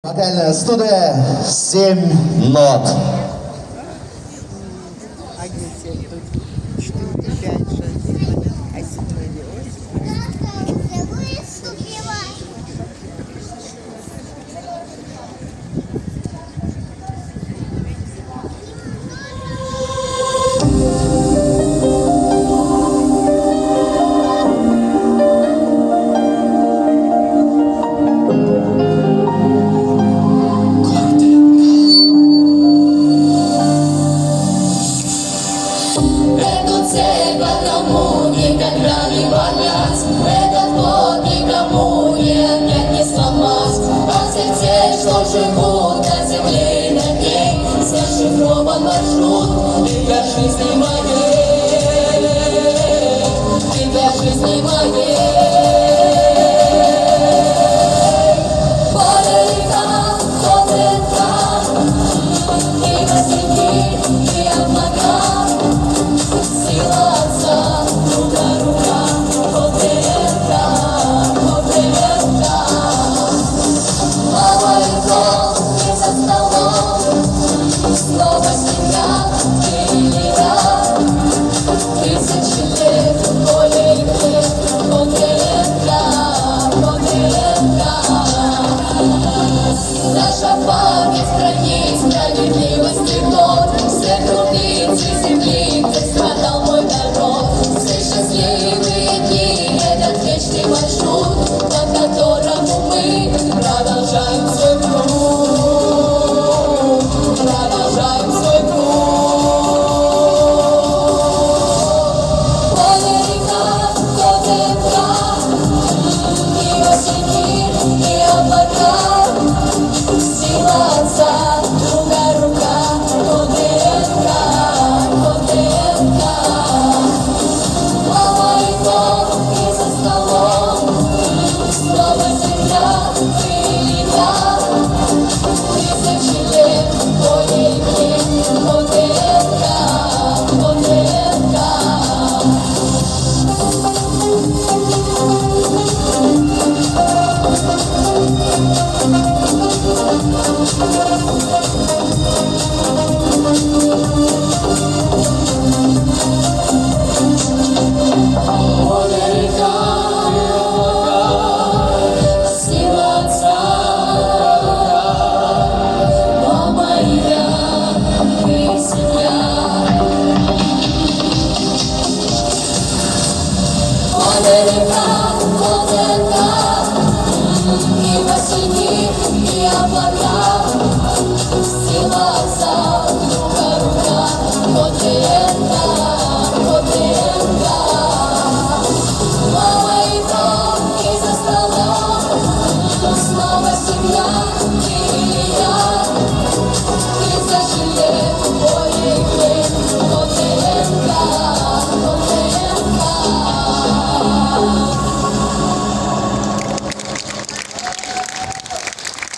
Отельная студия «7 нот». 1, 7, 4, 5, 6, 7, 8. Эту цель потому никогда не понять, этот год никому не опять не сломать. А всех тех, что живут на земле и над ней, зашифрован маршрут и для жизни моей, и для жизни моей. Поле, река, ДНК, и косяки, и облака. Сила отца, рука, ОТНК. Мама и дом, и за столом, снова семья, ты и я. Тысячи лет, поле и хлеб, ОТНК. Наша память хранит справедливости год, все крупицы земли, где страдал мой народ. Все счастливые дни, этот вечный маршрут, по которому мы продолжаем свой путь, продолжаем свой путь. Поле, река, ДНК, и осенники, и облака. Сила отца, друга рука, ОТНК. Мама и дом, и за столом, снова земля, ты и я. Тысячи лет, поле и хлеб, ОТНК. Сила отца, мама и я, и семья. Поле, река, ДНК, и осенники, и облака.